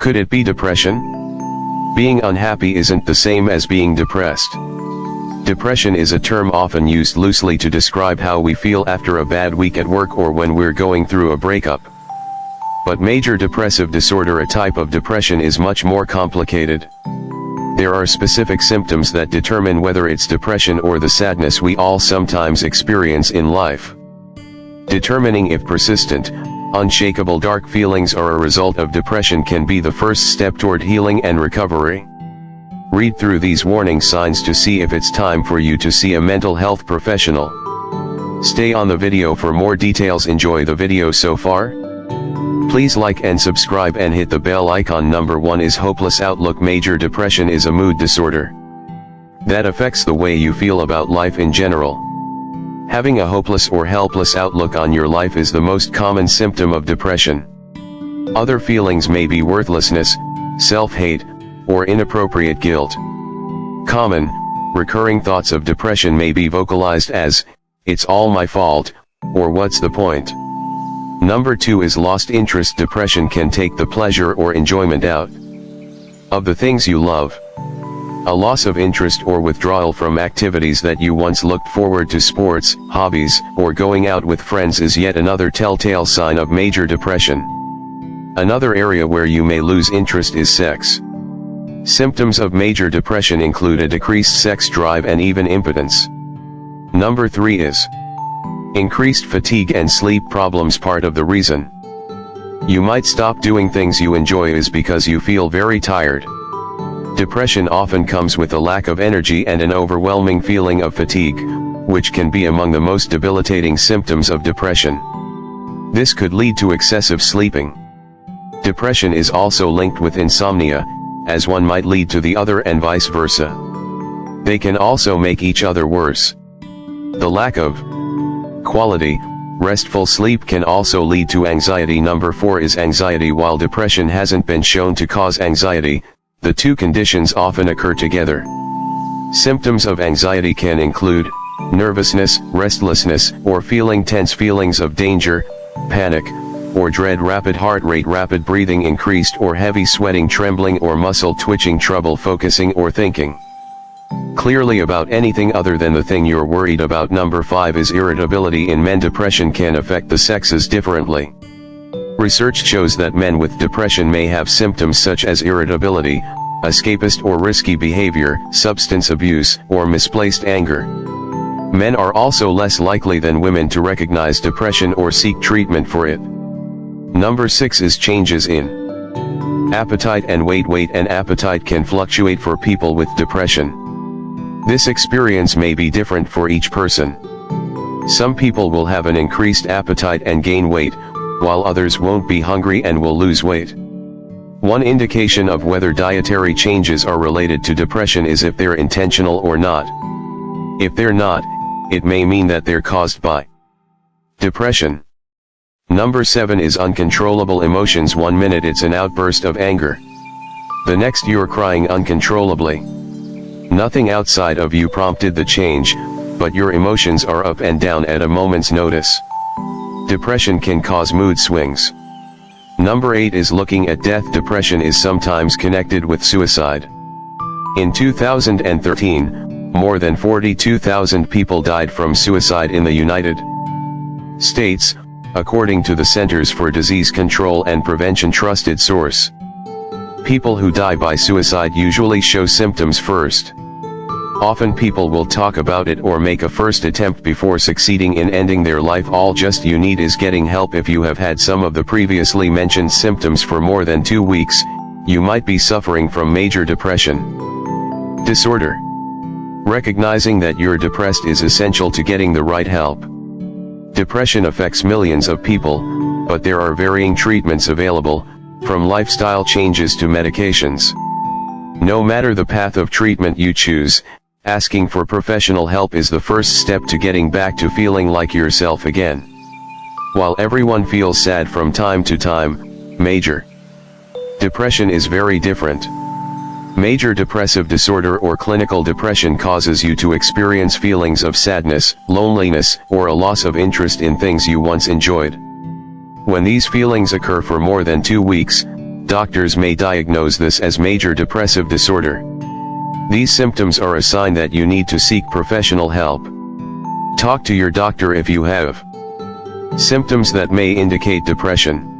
Could it be depression? Being unhappy isn't the same as being depressed. Depression is a term often used loosely to describe how we feel after a bad week at work or when we're going through a breakup. But major depressive disorder, a type of depression, is much more complicated. There are specific symptoms that determine whether it's depression or the sadness we all sometimes experience in life. Determining if persistent, unshakable dark feelings are a result of depression can be the first step toward healing and recovery. Read through these warning signs to see if it's time for you to see a mental health professional. Stay on the video for more details. Enjoy the video so far. Please like and subscribe and hit the bell icon. Number 1 is hopeless outlook. Major depression is a mood disorder that affects the way you feel about life in general. Having a hopeless or helpless outlook on your life is the most common symptom of depression. Other feelings may be worthlessness, self-hate, or inappropriate guilt. Common, recurring thoughts of depression may be vocalized as, "It's all my fault," or "What's the point?" Number 2 is lost interest. Depression can take the pleasure or enjoyment out of the things you love. A loss of interest or withdrawal from activities that you once looked forward to, sports, hobbies, or going out with friends, is yet another telltale sign of major depression. Another area where you may lose interest is sex. Symptoms of major depression include a decreased sex drive and even impotence. Number 3 is increased fatigue and sleep problems. Part of the reason you might stop doing things you enjoy is because you feel very tired. Depression often comes with a lack of energy and an overwhelming feeling of fatigue, which can be among the most debilitating symptoms of depression. This could lead to excessive sleeping. Depression is also linked with insomnia, as one might lead to the other and vice versa. They can also make each other worse. The lack of quality, restful sleep can also lead to anxiety. Number 4 is anxiety. While depression hasn't been shown to cause anxiety, the two conditions often occur together. Symptoms of anxiety can include nervousness, restlessness, or feeling tense, feelings of danger, panic, or dread, rapid heart rate, rapid breathing, increased or heavy sweating, trembling or muscle twitching, trouble focusing or thinking clearly about anything other than the thing you're worried about. Number 5 is irritability. In men, depression can affect the sexes differently. Research shows that men with depression may have symptoms such as irritability, escapist or risky behavior, substance abuse, or misplaced anger. Men are also less likely than women to recognize depression or seek treatment for it. Number 6 is changes in appetite and weight. Weight and appetite can fluctuate for people with depression. This experience may be different for each person. Some people will have an increased appetite and gain weight, while others won't be hungry and will lose weight. One indication of whether dietary changes are related to depression is if they're intentional or not. If they're not, it may mean that they're caused by depression. Number 7 is uncontrollable emotions. 1 minute it's an outburst of anger. The next you're crying uncontrollably. Nothing outside of you prompted the change, but your emotions are up and down at a moment's notice. Depression can cause mood swings. Number 8 is looking at death. Depression is sometimes connected with suicide. In 2013, more than 42,000 people died from suicide in the United States, according to the Centers for Disease Control and Prevention trusted source. People who die by suicide usually show symptoms first. Often people will talk about it or make a first attempt before succeeding in ending their life. All just you need is getting help. If you have had some of the previously mentioned symptoms for more than 2 weeks, you might be suffering from major depression disorder. Recognizing that you're depressed is essential to getting the right help. Depression affects millions of people, but there are varying treatments available, from lifestyle changes to medications. No matter the path of treatment you choose, asking for professional help is the first step to getting back to feeling like yourself again. While everyone feels sad from time to time, major depression is very different. Major depressive disorder or clinical depression causes you to experience feelings of sadness, loneliness, or a loss of interest in things you once enjoyed. When these feelings occur for more than 2 weeks, Doctors may diagnose this as major depressive disorder. These symptoms are a sign that you need to seek professional help. Talk to your doctor if you have symptoms that may indicate depression.